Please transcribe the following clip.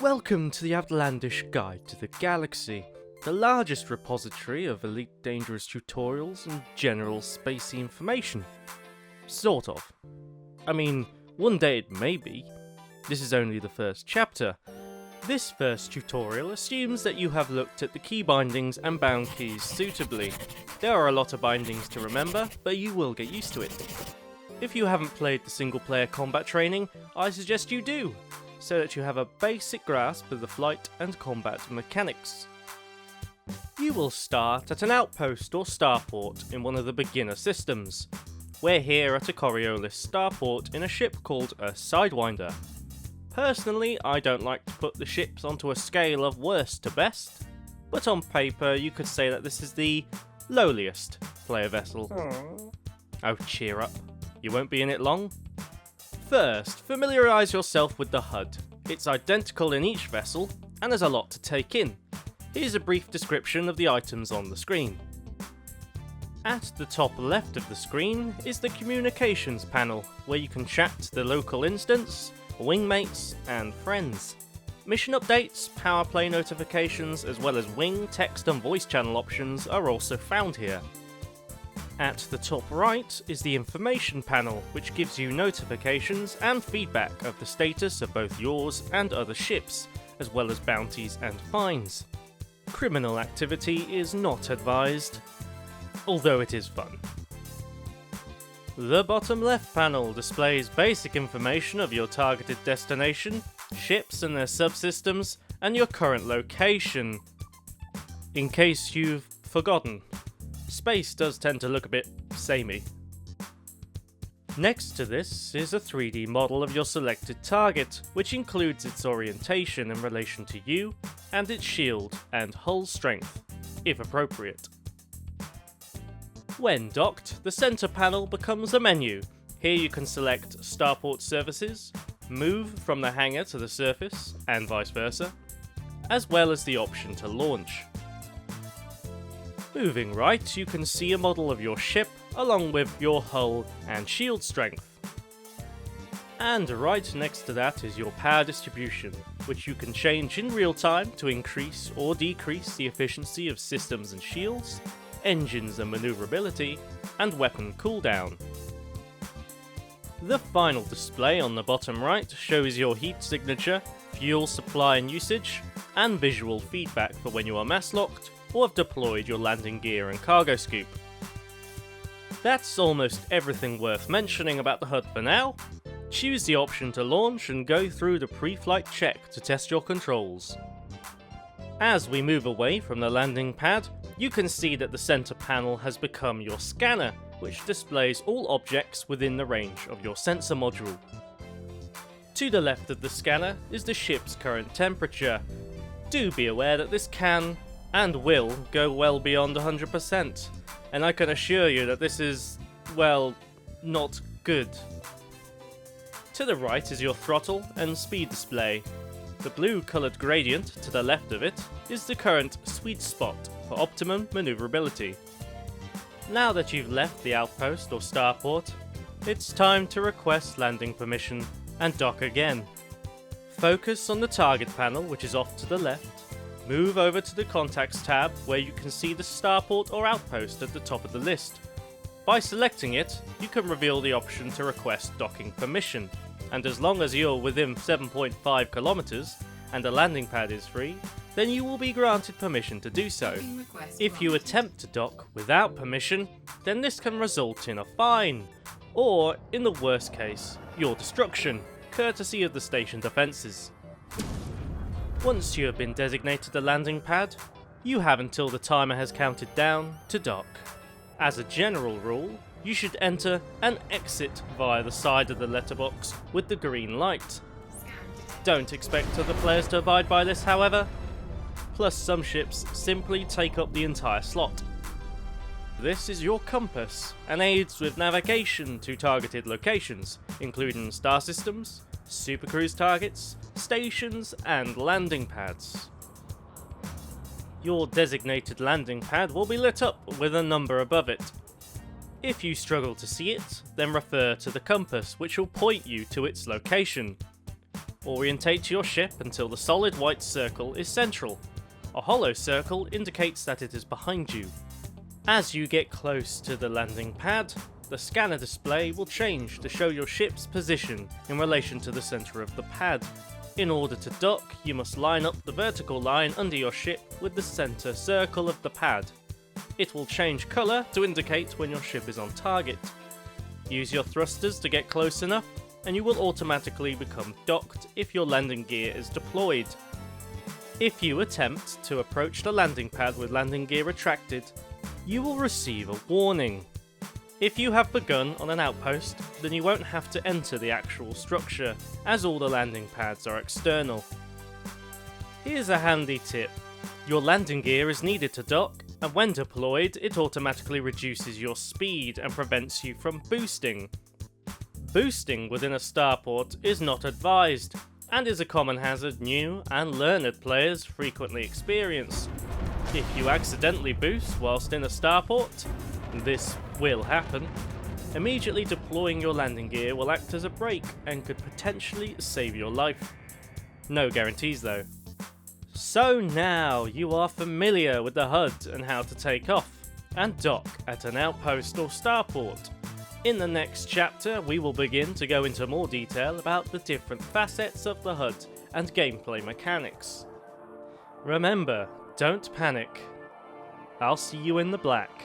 Welcome to the Outlandish Guide to the Galaxy, the largest repository of Elite Dangerous tutorials and general spacey information. Sort of. I mean, one day it may be. This is only the first chapter. This first tutorial assumes that you have looked at the key bindings and bound keys suitably. There are a lot of bindings to remember, but you will get used to it. If you haven't played the single player combat training, I suggest you do, so that you have a basic grasp of the flight and combat mechanics. You will start at an outpost or starport in one of the beginner systems. We're here at a Coriolis starport in a ship called a Sidewinder. Personally, I don't like to put the ships onto a scale of worst to best, but on paper you could say that this is the lowliest player vessel. Oh, cheer up. You won't be in it long. First, familiarise yourself with the HUD. It's identical in each vessel, and there's a lot to take in. Here's a brief description of the items on the screen. At the top left of the screen is the communications panel, where you can chat to the local instance, wingmates, and friends. Mission updates, power play notifications, as well as wing, text and voice channel options are also found here. At the top right is the information panel, which gives you notifications and feedback of the status of both yours and other ships, as well as bounties and fines. Criminal activity is not advised, although it is fun. The bottom left panel displays basic information of your targeted destination, ships and their subsystems, and your current location. In case you've forgotten. Space does tend to look a bit samey. Next to this is a 3D model of your selected target, which includes its orientation in relation to you, and its shield and hull strength, if appropriate. When docked, the center panel becomes a menu. Here you can select starport services, move from the hangar to the surface, and vice versa, as well as the option to launch. Moving right, you can see a model of your ship, along with your hull and shield strength. And right next to that is your power distribution, which you can change in real time to increase or decrease the efficiency of systems and shields, engines and maneuverability, and weapon cooldown. The final display on the bottom right shows your heat signature, fuel supply and usage, and visual feedback for when you are mass locked or have deployed your landing gear and cargo scoop. That's almost everything worth mentioning about the HUD for now. Choose the option to launch and go through the pre-flight check to test your controls. As we move away from the landing pad, you can see that the center panel has become your scanner, which displays all objects within the range of your sensor module. To the left of the scanner is the ship's current temperature. Do be aware that this can and will go well beyond 100%, and I can assure you that this is, well, not good. To the right is your throttle and speed display. The blue coloured gradient to the left of it is the current sweet spot for optimum maneuverability. Now that you've left the outpost or starport, it's time to request landing permission and dock again. Focus on the target panel, which is off to the left. Move over to the Contacts tab, where you can see the starport or outpost at the top of the list. By selecting it, you can reveal the option to request docking permission, and as long as you're within 7.5 kilometers and a landing pad is free, then you will be granted permission to do so. If you attempt to dock without permission, then this can result in a fine, or, in the worst case, your destruction, courtesy of the station defences. Once you have been designated a landing pad, you have until the timer has counted down to dock. As a general rule, you should enter and exit via the side of the letterbox with the green light. Don't expect other players to abide by this, however. Plus, some ships simply take up the entire slot. This is your compass and aids with navigation to targeted locations, including star systems, supercruise targets, stations, and landing pads. Your designated landing pad will be lit up with a number above it. If you struggle to see it, then refer to the compass, which will point you to its location. Orientate your ship until the solid white circle is central. A hollow circle indicates that it is behind you. As you get close to the landing pad, the scanner display will change to show your ship's position in relation to the center of the pad. In order to dock, you must line up the vertical line under your ship with the center circle of the pad. It will change color to indicate when your ship is on target. Use your thrusters to get close enough, and you will automatically become docked if your landing gear is deployed. If you attempt to approach the landing pad with landing gear retracted, you will receive a warning. If you have begun on an outpost, then you won't have to enter the actual structure, as all the landing pads are external. Here's a handy tip. Your landing gear is needed to dock, and when deployed, it automatically reduces your speed and prevents you from boosting. Boosting within a starport is not advised, and is a common hazard new and learned players frequently experience. If you accidentally boost whilst in a starport, this will happen, immediately deploying your landing gear will act as a brake and could potentially save your life. No guarantees though. So now you are familiar with the HUD and how to take off and dock at an outpost or starport. In the next chapter, we will begin to go into more detail about the different facets of the HUD and gameplay mechanics. Remember, don't panic. I'll see you in the black.